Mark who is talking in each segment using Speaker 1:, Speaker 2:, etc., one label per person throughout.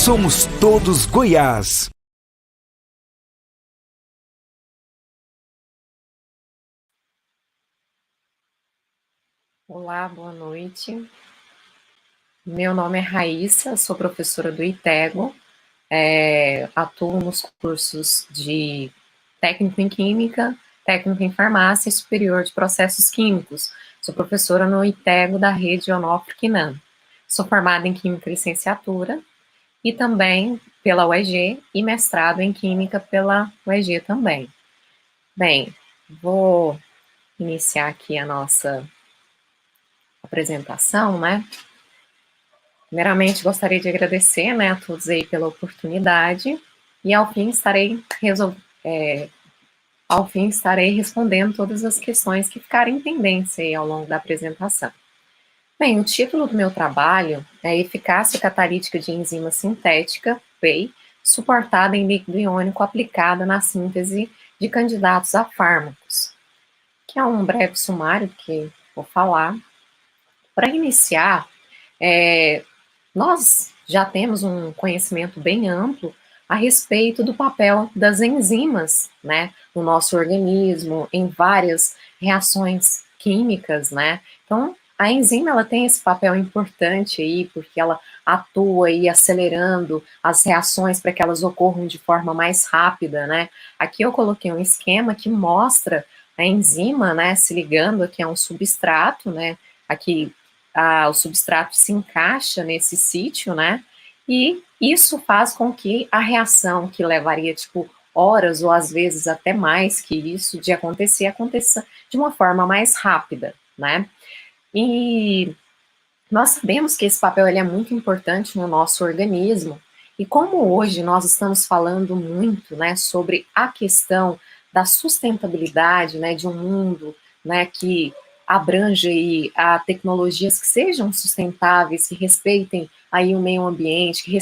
Speaker 1: Somos todos Goiás.
Speaker 2: Olá, boa noite. Meu nome é Raíssa, sou professora do ITEGO, atuo nos cursos de técnico em Química, técnico em Farmácia e superior de processos químicos. Sou professora no ITEGO da rede Onofre-Quinan. Sou formada em Química e Licenciatura e também pela UEG e mestrado em Química pela UEG também. Bem, vou iniciar aqui a nossa apresentação, né? Primeiramente, gostaria de agradecer, né, a todos aí pela oportunidade e ao fim estarei respondendo todas as questões que ficarem pendentes aí ao longo da apresentação. Bem, o título do meu trabalho é Eficácia catalítica de enzima sintética, PEI, suportada em líquido iônico aplicada na síntese de candidatos a fármacos, que é um breve sumário que vou falar. Para iniciar, nós já temos um conhecimento bem amplo a respeito do papel das enzimas, né, no nosso organismo, em várias reações químicas, né. Então, a enzima, ela tem esse papel importante aí, porque ela atua aí acelerando as reações para que elas ocorram de forma mais rápida, né. Aqui eu coloquei um esquema que mostra a enzima, né, se ligando aqui a um substrato, né, aqui o substrato se encaixa nesse sítio, né? E isso faz com que a reação que levaria, tipo, horas ou às vezes até mais que isso de acontecer, aconteça de uma forma mais rápida, né? E nós sabemos que esse papel ele é muito importante no nosso organismo, e como hoje nós estamos falando muito, né, sobre a questão da sustentabilidade, né, de um mundo, né, que abrange aí a tecnologias que sejam sustentáveis, que respeitem aí o meio ambiente, que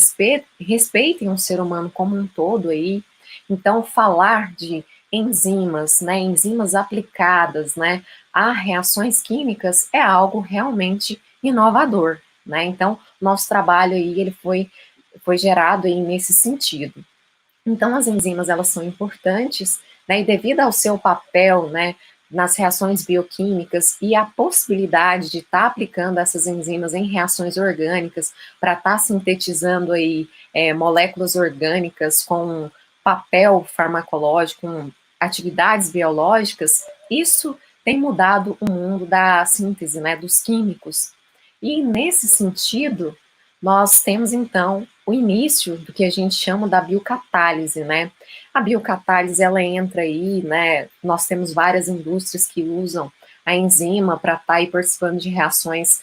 Speaker 2: respeitem o ser humano como um todo aí. Então, falar de enzimas, né, enzimas aplicadas, né, a reações químicas é algo realmente inovador, né? Então, nosso trabalho aí, ele foi gerado aí nesse sentido. Então, as enzimas, elas são importantes, né, e devido ao seu papel, né, nas reações bioquímicas e a possibilidade de estar aplicando essas enzimas em reações orgânicas para estar sintetizando aí moléculas orgânicas com papel farmacológico, com atividades biológicas, isso tem mudado o mundo da síntese, né, dos químicos. E nesse sentido, nós temos então o início do que a gente chama da biocatálise, né? A biocatálise, ela entra aí, né? Nós temos várias indústrias que usam a enzima para estar aí participando de reações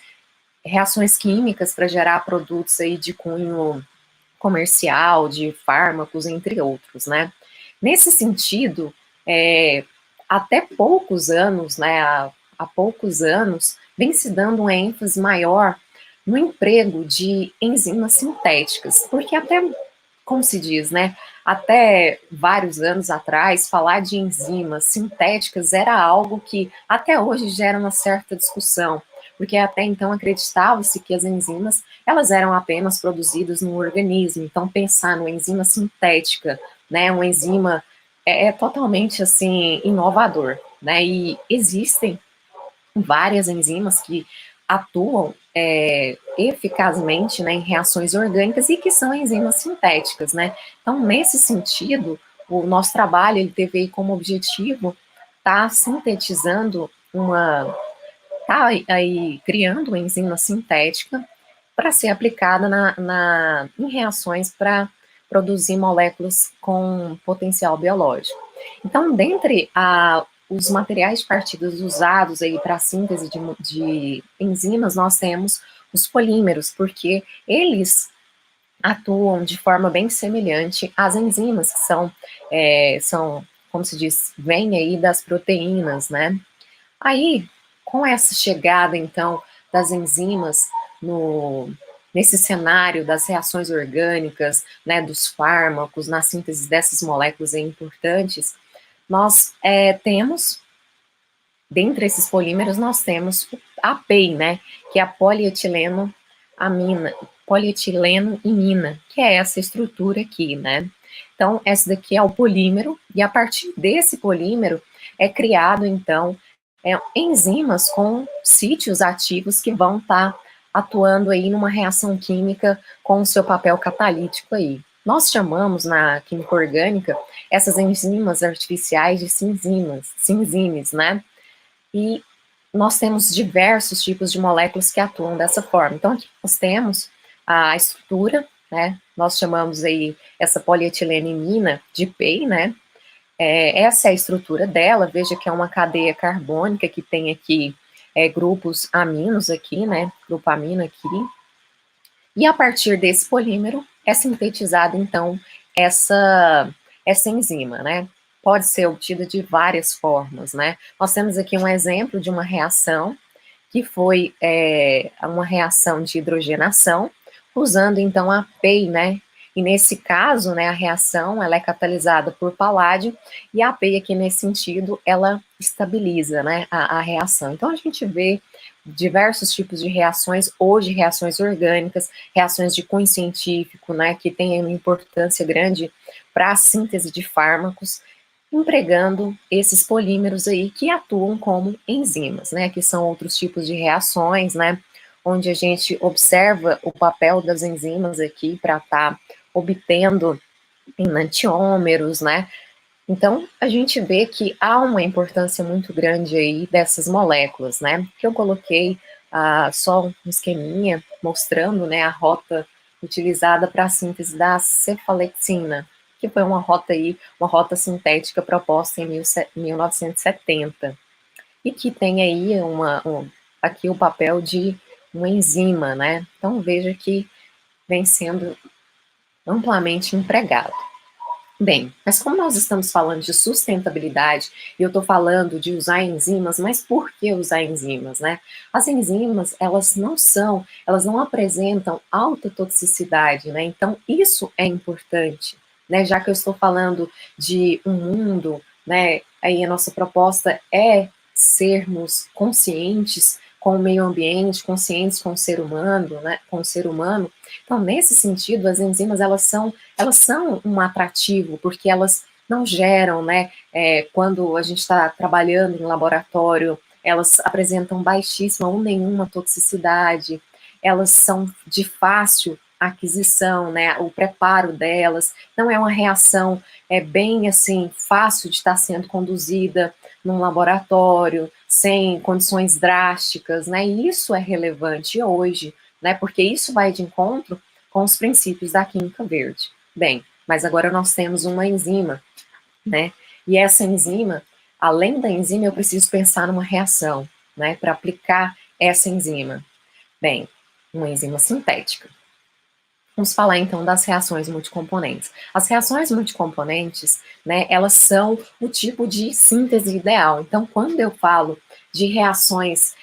Speaker 2: químicas para gerar produtos aí de cunho comercial, de fármacos, entre outros, né? Nesse sentido, até poucos anos, né, há poucos anos, vem se dando um ênfase maior no emprego de enzimas sintéticas, porque até, como se diz, né, até vários anos atrás, falar de enzimas sintéticas era algo que até hoje gera uma certa discussão, porque até então acreditava-se que as enzimas, elas eram apenas produzidas no organismo, então pensar numa enzima sintética, né, uma enzima é totalmente, assim, inovador, né, e existem várias enzimas que atuam eficazmente, né, em reações orgânicas e que são enzimas sintéticas, né. Então, nesse sentido, o nosso trabalho, ele teve aí como objetivo estar sintetizando tá aí criando uma enzima sintética para ser aplicada em reações para produzir moléculas com potencial biológico. Então, dentre os materiais de partidas usados aí para a síntese de enzimas, nós temos os polímeros, porque eles atuam de forma bem semelhante às enzimas, que são, como se diz, vêm aí das proteínas, né? Aí, com essa chegada, então, das enzimas nesse cenário das reações orgânicas, né, dos fármacos, na síntese dessas moléculas importantes, nós temos, dentre esses polímeros, nós temos a PEI, né, que é a polietileno amina, polietileноimina, que é essa estrutura aqui, né? Então, essa daqui é o polímero, e a partir desse polímero é criado, então, enzimas com sítios ativos que vão estar atuando aí numa reação química com o seu papel catalítico aí. Nós chamamos na química orgânica essas enzimas artificiais de cinzimes, né? E nós temos diversos tipos de moléculas que atuam dessa forma. Então, aqui nós temos a estrutura, né? Nós chamamos aí essa polietilenimina de PEI, né? Essa é a estrutura dela. Veja que é uma cadeia carbônica que tem aqui grupos aminos aqui, né? Grupo amino aqui. E a partir desse polímero é sintetizada, então, essa enzima, né? Pode ser obtida de várias formas, né? Nós temos aqui um exemplo de uma reação que foi uma reação de hidrogenação, usando, então, a PEI, né? E nesse caso, né, a reação, ela é catalisada por paládio, e a PEI aqui, nesse sentido, ela estabiliza, né, a reação. Então, a gente vê diversos tipos de reações, hoje reações orgânicas, reações de cunho científico, né, que têm uma importância grande para a síntese de fármacos, empregando esses polímeros aí que atuam como enzimas, né, que são outros tipos de reações, né, onde a gente observa o papel das enzimas aqui para estar obtendo enantiômeros, né. Então, a gente vê que há uma importância muito grande aí dessas moléculas, né, que eu coloquei só um esqueminha mostrando, né, a rota utilizada para a síntese da cefalexina, que foi uma rota sintética proposta em 1970, e que tem aí aqui o papel de uma enzima, né, então veja que vem sendo amplamente empregado. Bem, mas como nós estamos falando de sustentabilidade, e eu estou falando de usar enzimas, mas por que usar enzimas, né? As enzimas, elas não apresentam alta toxicidade, né? Então, isso é importante, né? Já que eu estou falando de um mundo, né? Aí a nossa proposta é sermos conscientes com o meio ambiente, conscientes com o ser humano, né? Com o ser humano. Então, nesse sentido, as enzimas, elas são um atrativo, porque elas não geram, né, quando a gente está trabalhando em laboratório, elas apresentam baixíssima ou nenhuma toxicidade, elas são de fácil aquisição, né, o preparo delas, não é uma reação bem assim, fácil de estar sendo conduzida num laboratório, sem condições drásticas, né, e isso é relevante hoje, né, porque isso vai de encontro com os princípios da química verde. Bem, mas agora nós temos uma enzima, né? E essa enzima, além da enzima, eu preciso pensar numa reação, né? Para aplicar essa enzima. Bem, uma enzima sintética. Vamos falar então das reações multicomponentes. As reações multicomponentes, né, elas são o tipo de síntese ideal. Então, quando eu falo de reações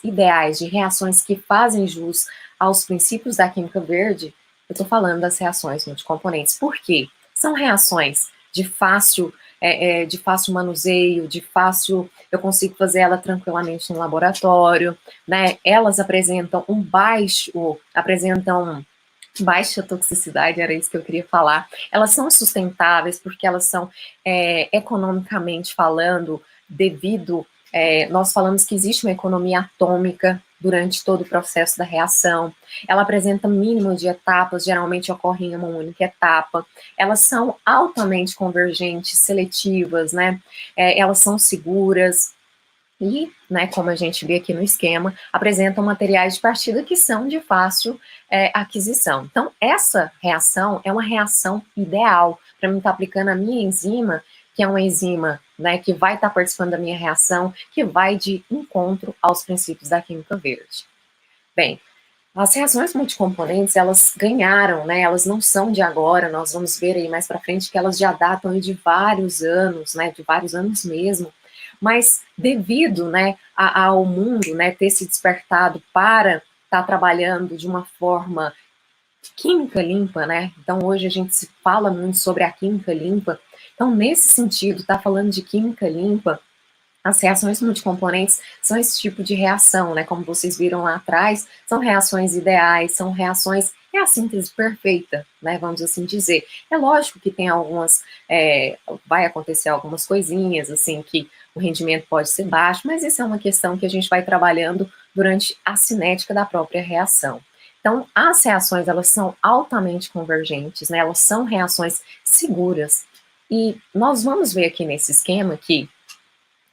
Speaker 2: ideais, de reações que fazem jus aos princípios da química verde, eu estou falando das reações multicomponentes. Por quê? São reações de fácil manuseio, eu consigo fazer ela tranquilamente no laboratório, né? Elas apresentam baixa toxicidade, era isso que eu queria falar. Elas são sustentáveis porque elas são, economicamente falando, nós falamos que existe uma economia atômica durante todo o processo da reação. Ela apresenta mínimo de etapas, geralmente ocorre em uma única etapa. Elas são altamente convergentes, seletivas, né? Elas são seguras. E, né, como a gente vê aqui no esquema, apresentam materiais de partida que são de fácil aquisição. Então, essa reação é uma reação ideal para mim estar aplicando a minha enzima, que é uma enzima, né, que vai estar participando da minha reação, que vai de encontro aos princípios da química verde. Bem, as reações multicomponentes, elas ganharam, né, elas não são de agora, nós vamos ver aí mais para frente que elas já datam de vários anos, né, de vários anos mesmo, mas devido, né, ao mundo, né, ter se despertado para estar trabalhando de uma forma química limpa, né, então hoje a gente se fala muito sobre a química limpa, então nesse sentido, tá falando de química limpa, As reações multicomponentes são esse tipo de reação, né? Como vocês viram lá atrás, são reações ideais, são reações, é a síntese perfeita, né? Vamos assim dizer. É lógico que tem algumas, vai acontecer algumas coisinhas, assim, que o rendimento pode ser baixo, mas isso é uma questão que a gente vai trabalhando durante a cinética da própria reação. Então, as reações, elas são altamente convergentes, né? Elas são reações seguras. E nós vamos ver aqui nesse esquema que,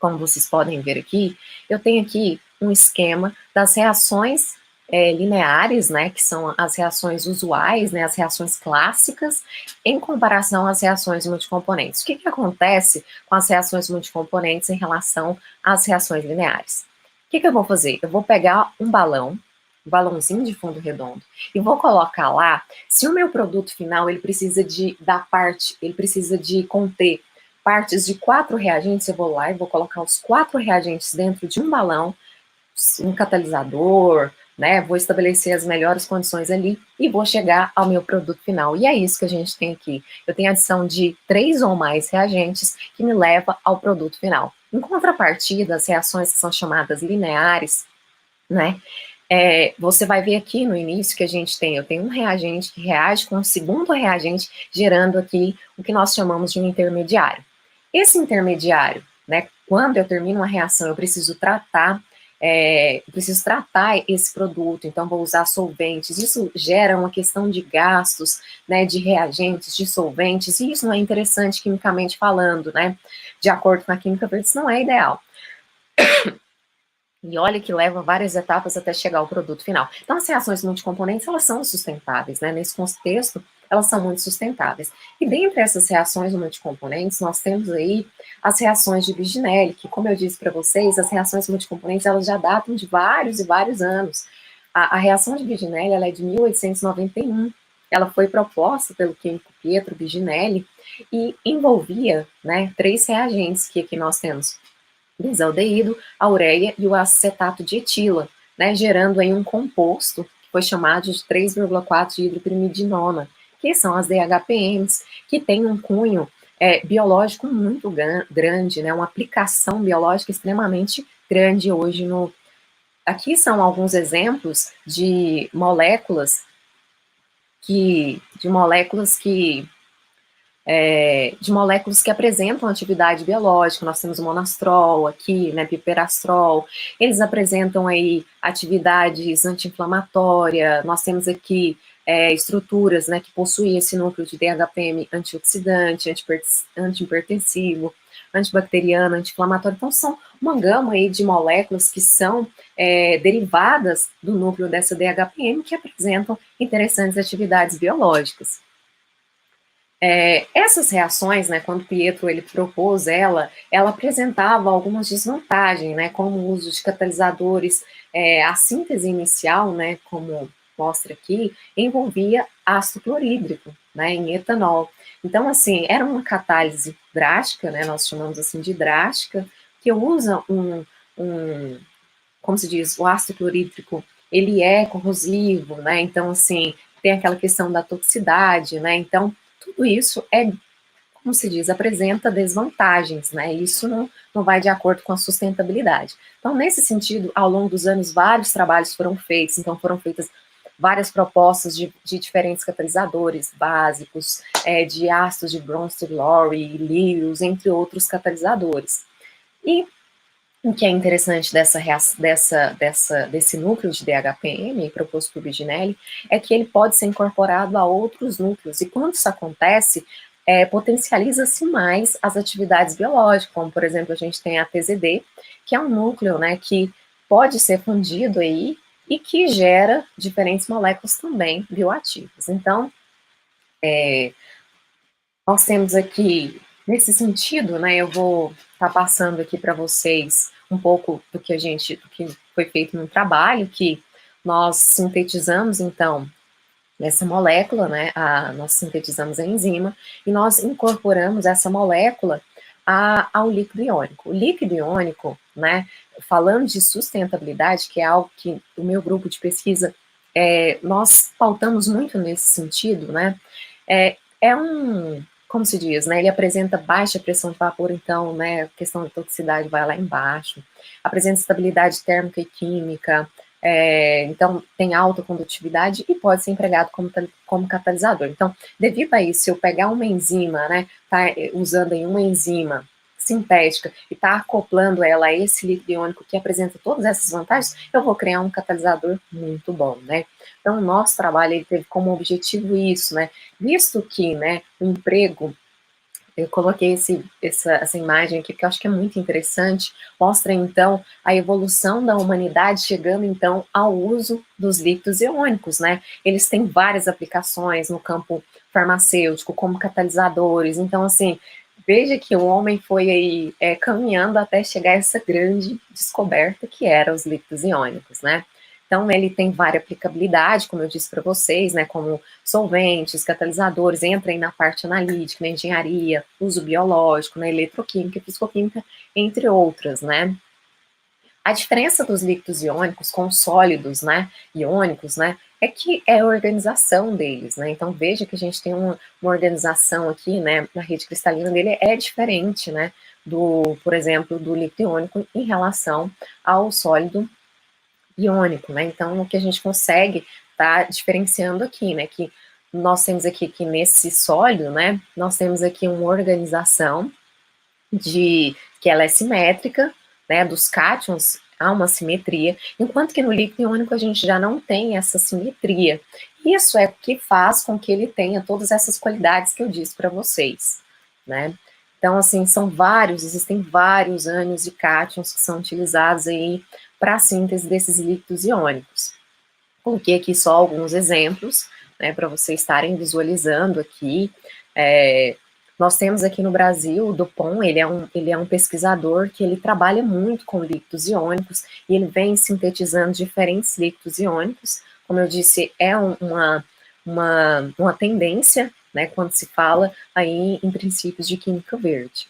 Speaker 2: como vocês podem ver aqui, eu tenho aqui um esquema das reações lineares, né, que são as reações usuais, né, as reações clássicas, em comparação às reações multicomponentes. O que acontece com as reações multicomponentes em relação às reações lineares? O que eu vou fazer? Eu vou pegar um balãozinho de fundo redondo, e vou colocar lá, se o meu produto final, ele precisa ele precisa de conter partes de 4 reagentes, eu vou lá e vou colocar os 4 reagentes dentro de um balão, um catalisador, né? Vou estabelecer as melhores condições ali e vou chegar ao meu produto final. E é isso que a gente tem aqui. Eu tenho a adição de 3 ou mais reagentes que me leva ao produto final. Em contrapartida, as reações que são chamadas lineares, né? Você vai ver aqui no início que eu tenho um reagente que reage com o segundo reagente, gerando aqui o que nós chamamos de um intermediário. Esse intermediário, né, quando eu termino uma reação, eu preciso tratar esse produto, então vou usar solventes, isso gera uma questão de gastos, né, de reagentes, de solventes, e isso não é interessante quimicamente falando, né, de acordo com a química, isso não é ideal. E olha que leva várias etapas até chegar ao produto final. Então, as reações multicomponentes, elas são sustentáveis, né? Nesse contexto, elas são muito sustentáveis. E dentre essas reações multicomponentes, nós temos aí as reações de Viginelli, que, como eu disse para vocês, as reações multicomponentes, elas já datam de vários e vários anos. A reação de Viginelli, ela é de 1891. Ela foi proposta pelo químico Pietro Viginelli e envolvia, né, 3 reagentes, que aqui nós temos desaldeído, a ureia e o acetato de etila, né, gerando aí um composto que foi chamado de 3,4 de hidropirimidinona, que são as DHPMs, que tem um cunho biológico muito grande, né, uma aplicação biológica extremamente grande hoje no... Aqui são alguns exemplos de moléculas que apresentam atividade biológica. Nós temos o monastrol aqui, né, piperastrol, eles apresentam aí atividades anti-inflamatória, nós temos aqui estruturas, né, que possuem esse núcleo de DHPM antioxidante, antihipertensivo, antibacteriano, anti-inflamatório. Então, são uma gama aí de moléculas que são derivadas do núcleo dessa DHPM que apresentam interessantes atividades biológicas. Essas reações, né, quando Pietro ele propôs ela apresentava algumas desvantagens, né, como o uso de catalisadores, a síntese inicial, né, como mostra aqui, envolvia ácido clorídrico, né, em etanol. Então, assim, era uma catálise drástica, né, nós chamamos assim de drástica, que usa como se diz, o ácido clorídrico, ele é corrosivo, né, então, assim, tem aquela questão da toxicidade, né, então, tudo isso como se diz, apresenta desvantagens, né? Isso não vai de acordo com a sustentabilidade. Então, nesse sentido, ao longo dos anos, vários trabalhos foram feitos, então foram feitas várias propostas de diferentes catalisadores básicos, de ácidos de Bronsted-Lowry, Lewis, entre outros catalisadores. E o que é interessante desse núcleo de DHPM, proposto por Viginelli, é que ele pode ser incorporado a outros núcleos, e quando isso acontece, potencializa-se mais as atividades biológicas, como, por exemplo, a gente tem a TZD, que é um núcleo, né, que pode ser fundido aí, e que gera diferentes moléculas também bioativas. Então, nós temos aqui, nesse sentido, né, eu vou estar passando aqui para vocês um pouco do que foi feito no trabalho, que nós sintetizamos, então, essa molécula, né, nós sintetizamos a enzima, e nós incorporamos essa molécula ao líquido iônico. O líquido iônico, né, falando de sustentabilidade, que é algo que o meu grupo de pesquisa, nós pautamos muito nesse sentido, né, como se diz, né, ele apresenta baixa pressão de vapor, então, né, a questão de toxicidade vai lá embaixo, apresenta estabilidade térmica e química, então tem alta condutividade e pode ser empregado como catalisador. Então, devido a isso, se eu pegar uma enzima, né, tá usando aí uma enzima sintética e tá acoplando ela a esse líquido iônico que apresenta todas essas vantagens, eu vou criar um catalisador muito bom, né? Então, o nosso trabalho ele teve como objetivo isso, né? Visto que, né, o emprego, eu coloquei essa imagem aqui porque eu acho que é muito interessante, mostra então a evolução da humanidade chegando então ao uso dos líquidos iônicos, né? Eles têm várias aplicações no campo farmacêutico, como catalisadores, então assim, veja que o homem foi aí caminhando até chegar a essa grande descoberta que era os líquidos iônicos, né? Então, ele tem várias aplicabilidades, como eu disse para vocês, né, como solventes, catalisadores, entrem na parte analítica, na engenharia, uso biológico, na eletroquímica, fisicoquímica, entre outras, né. A diferença dos líquidos iônicos com os sólidos, né, iônicos, né, é que é a organização deles, né, então veja que a gente tem uma organização aqui, né, na rede cristalina dele é diferente, né, por exemplo, do líquido iônico em relação ao sólido iônico, né? Então, o que a gente consegue tá diferenciando aqui, né? Que nós temos aqui que nesse sólido, né? Nós temos aqui uma organização que ela é simétrica, né? Dos cátions há uma simetria, enquanto que no líquido iônico a gente já não tem essa simetria. Isso é o que faz com que ele tenha todas essas qualidades que eu disse para vocês, né? Então, assim, existem vários ânions e cátions que são utilizados aí para a síntese desses líquidos iônicos. Coloquei aqui só alguns exemplos, né, para vocês estarem visualizando aqui. Nós temos aqui no Brasil o Dupont, ele é um pesquisador que ele trabalha muito com líquidos iônicos e ele vem sintetizando diferentes líquidos iônicos. Como eu disse, é uma tendência, né, quando se fala aí em princípios de química verde.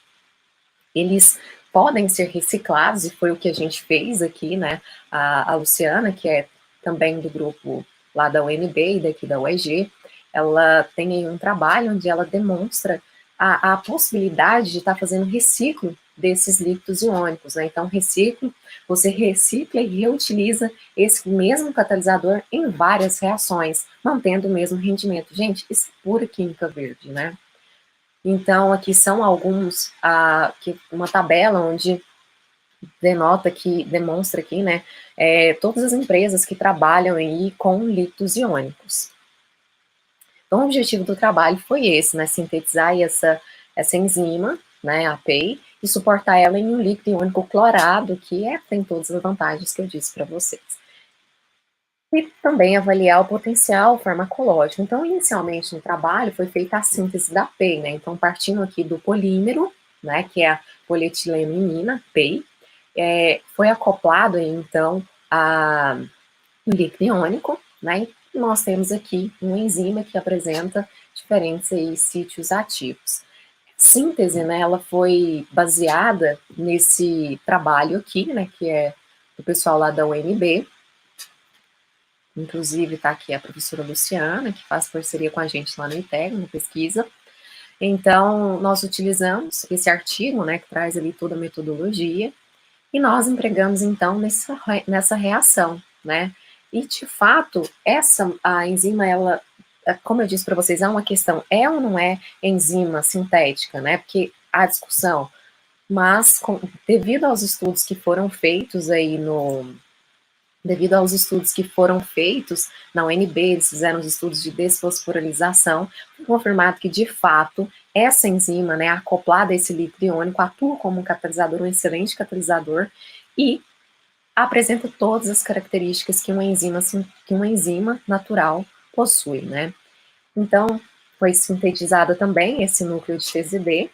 Speaker 2: Eles podem ser reciclados, e foi o que a gente fez aqui, né? A Luciana, que é também do grupo lá da UNB e daqui da UEG, ela tem aí um trabalho onde ela demonstra a possibilidade de estar fazendo reciclo desses líquidos iônicos, né? Então, você recicla e reutiliza esse mesmo catalisador em várias reações, mantendo o mesmo rendimento. Gente, isso é pura química verde, né? Então, aqui são uma tabela onde demonstra aqui, né, todas as empresas que trabalham aí com líquidos iônicos. Então, o objetivo do trabalho foi esse, né, sintetizar essa enzima, né, a PEI, e suportar ela em um líquido iônico clorado, que tem todas as vantagens que eu disse para vocês. E também avaliar o potencial farmacológico. Então, inicialmente no trabalho foi feita a síntese da PEI, né? Então, partindo aqui do polímero, né, que é a polietilenaminina, PEI, foi acoplado então o líquido iônico, né? E nós temos aqui uma enzima que apresenta diferentes aí, sítios ativos. Síntese, né, ela foi baseada nesse trabalho aqui, né, que é do pessoal lá da UNB. Inclusive, está aqui a professora Luciana, que faz parceria com a gente lá no ITEG, na pesquisa. Então, nós utilizamos esse artigo, né, que traz ali toda a metodologia, e nós empregamos, então, nessa reação, né. E, de fato, a enzima, ela, como eu disse para vocês, é uma questão, é ou não é enzima sintética, né, porque há discussão, mas devido aos estudos que foram feitos aí devido aos estudos que foram feitos na UNB, eles fizeram os estudos de desfosforilação, foi confirmado que, de fato, essa enzima, né, acoplada a esse líquido iônico, atua como um catalisador, um excelente catalisador, e apresenta todas as características que uma enzima natural possui, né. Então, foi sintetizado também esse núcleo de TZD,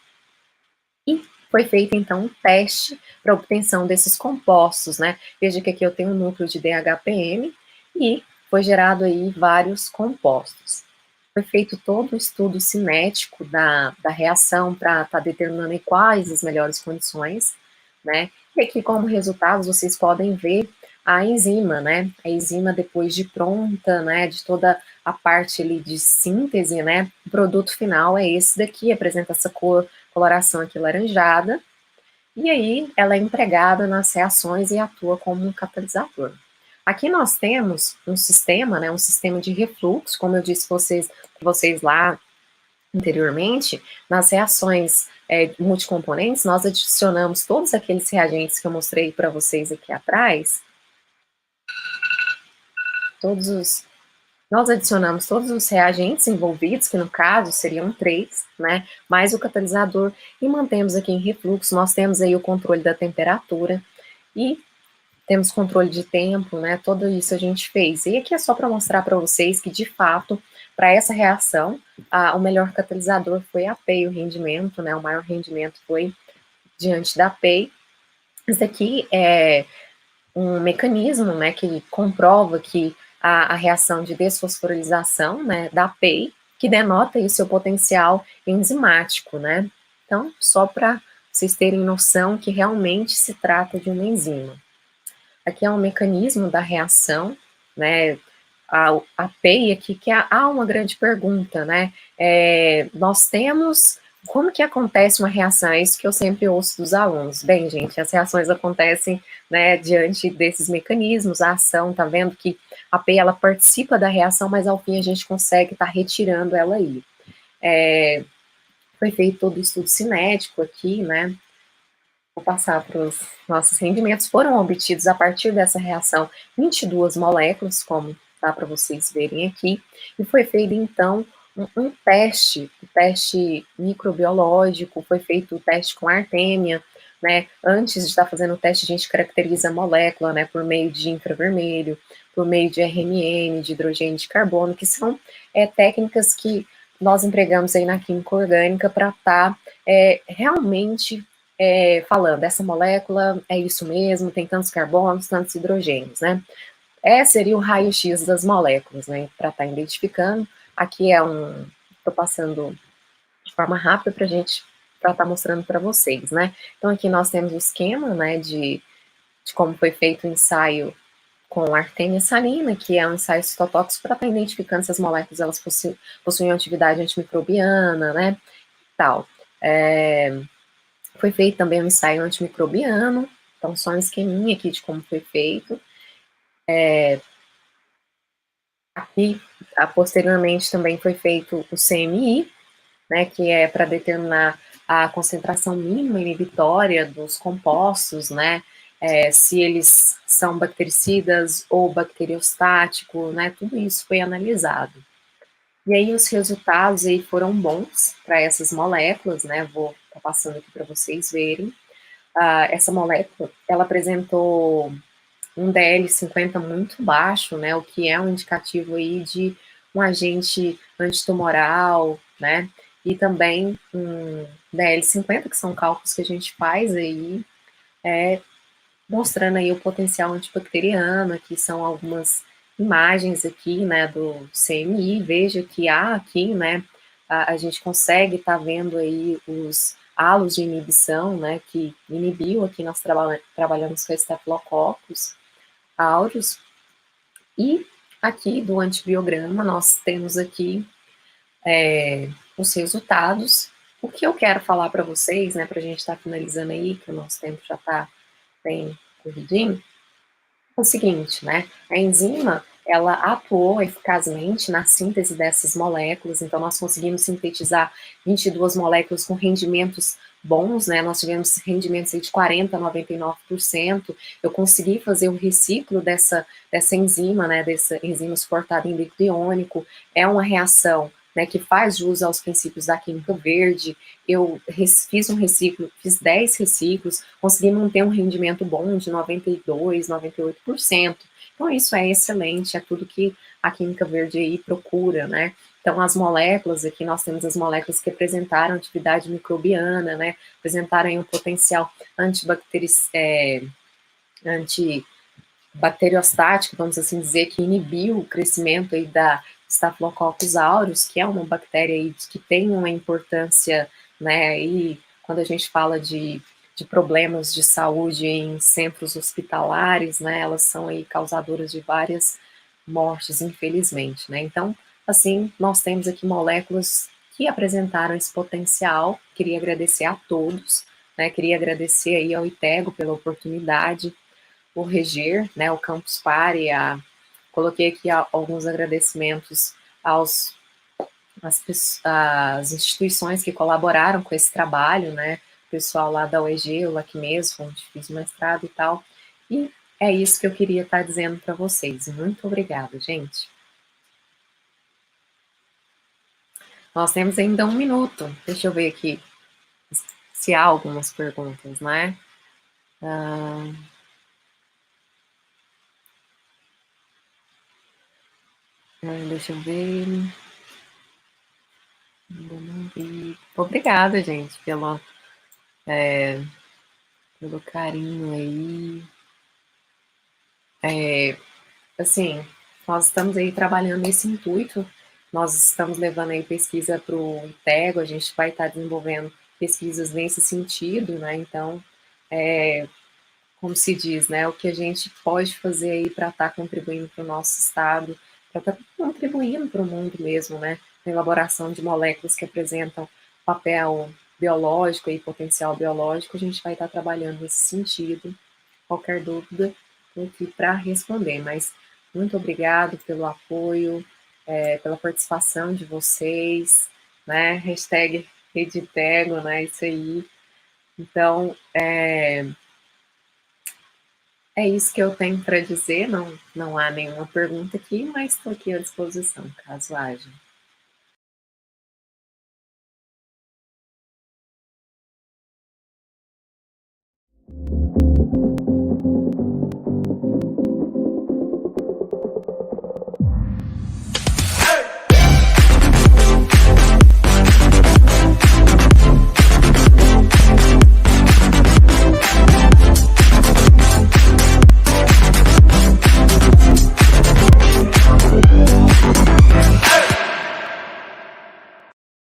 Speaker 2: e foi feito, então, um teste para obtenção desses compostos, né? Veja que aqui eu tenho um núcleo de DHPM e foi gerado aí vários compostos. Foi feito todo o estudo cinético da reação para estar determinando quais as melhores condições, né? E aqui, como resultados, vocês podem ver a enzima, né? A enzima depois de pronta, né? De toda a parte ali de síntese, né? O produto final é esse daqui, apresenta essa coloração aqui laranjada, e aí ela é empregada nas reações e atua como um catalisador. Aqui nós temos um sistema, né? Um sistema de refluxo, como eu disse vocês lá anteriormente, nas reações multicomponentes, nós adicionamos todos aqueles reagentes que eu mostrei para vocês aqui atrás, nós adicionamos todos os reagentes envolvidos, que no caso seriam 3, né, mais o catalisador, e mantemos aqui em refluxo. Nós temos aí o controle da temperatura e temos controle de tempo, né, tudo isso a gente fez. E aqui é só para mostrar para vocês que, de fato, para essa reação, o melhor catalisador foi a PEI, o rendimento, né, o maior rendimento foi diante da PEI. Isso aqui é um mecanismo, né, que comprova que a reação de desfosforilação, né, da PEI, que denota aí seu potencial enzimático, né. Então, só para vocês terem noção que realmente se trata de uma enzima. Aqui é um mecanismo da reação, né, a PEI aqui, que há uma grande pergunta, né, nós temos, como que acontece uma reação? É isso que eu sempre ouço dos alunos. Bem, gente, as reações acontecem, né, diante desses mecanismos, a ação, tá vendo que a PEI, ela participa da reação, mas ao fim a gente consegue estar retirando ela aí. Foi feito todo o estudo cinético aqui, né, vou passar para os nossos rendimentos, foram obtidos a partir dessa reação 22 moléculas, como dá para vocês verem aqui, e foi feito então um teste, microbiológico, foi feito o teste com artêmia, né, antes de estar fazendo o teste a gente caracteriza a molécula, né, por meio de infravermelho, por meio de RMN, de hidrogênio de carbono, que são técnicas que nós empregamos aí na química orgânica para estar realmente falando, essa molécula é isso mesmo, tem tantos carbonos, tantos hidrogênios, né? Seria o raio-x das moléculas, né? Para estar identificando. Aqui estou passando de forma rápida para estar mostrando para vocês, né? Então aqui nós temos o esquema, né, de como foi feito o ensaio com artêmia salina, que é um ensaio citotóxico para estar identificando se as moléculas elas possuem atividade antimicrobiana, né? Tal. Foi feito também um ensaio antimicrobiano, então só um esqueminha aqui de como foi feito. Aqui, posteriormente, também foi feito o CMI, né, que é para determinar a concentração mínima inibitória dos compostos, né, se eles são bactericidas ou bacteriostático, né, tudo isso foi analisado. E aí os resultados aí foram bons para essas moléculas, né, vou estar passando aqui para vocês verem. Essa molécula, ela apresentou um DL50 muito baixo, né, o que é um indicativo aí de um agente antitumoral, né, e também um DL50, que são cálculos que a gente faz aí, mostrando aí o potencial antibacteriano. Aqui são algumas imagens aqui, né, do CMI, veja que há aqui, né, a gente consegue estar vendo aí os halos de inibição, né, que inibiu, aqui nós trabalhamos com Staphylococcus aureus, e aqui do antibiograma nós temos aqui os resultados. O que eu quero falar para vocês, né, para a gente estar finalizando aí, que o nosso tempo já está bem corridinho, é o seguinte, né, a enzima, ela atuou eficazmente na síntese dessas moléculas, então nós conseguimos sintetizar 22 moléculas com rendimentos bons, né, nós tivemos rendimentos aí de 40% a 99%, eu consegui fazer o reciclo dessa enzima, né, dessa enzima suportada em líquido iônico, é uma reação, né, que faz jus aos princípios da química verde. Eu fiz um reciclo, fiz 10 reciclos, consegui manter um rendimento bom de 92%, 98%. Então isso é excelente, é tudo que a química verde aí procura, né? Então as moléculas, aqui nós temos as moléculas que apresentaram atividade microbiana, né? Apresentaram aí um potencial antibacteriostático, vamos assim dizer, que inibiu o crescimento aí da Staphylococcus aureus, que é uma bactéria aí que tem uma importância, né, e quando a gente fala de de problemas de saúde em centros hospitalares, né? Elas são aí causadoras de várias mortes, infelizmente, né? Então, assim, nós temos aqui moléculas que apresentaram esse potencial. Queria agradecer a todos, né? Queria agradecer aí ao ITEGO pela oportunidade, o Reger, né? O Campus Party, coloquei aqui alguns agradecimentos aos as instituições que colaboraram com esse trabalho, né? O pessoal lá da UEG, o LACMES, onde fiz o mestrado e tal. E é isso que eu queria estar dizendo para vocês. Muito obrigada, gente. Nós temos ainda 1 minuto. Deixa eu ver aqui se há algumas perguntas, né? Deixa eu ver. Ainda não vi. Obrigada, gente, pelo carinho aí. Assim, nós estamos aí trabalhando nesse intuito, nós estamos levando aí pesquisa para o ITEGO, a gente vai estar desenvolvendo pesquisas nesse sentido, né? Então, como se diz, né? O que a gente pode fazer aí para estar contribuindo para o nosso estado, para estar contribuindo para o mundo mesmo, né? Na elaboração de moléculas que apresentam papel biológico e potencial biológico, a gente vai estar trabalhando nesse sentido. Qualquer dúvida, estou aqui para responder, mas muito obrigado pelo apoio, pela participação de vocês, né? Hashtag Reditego, né? Isso aí. Então, é isso que eu tenho para dizer. Não há nenhuma pergunta aqui, mas estou aqui à disposição, caso haja.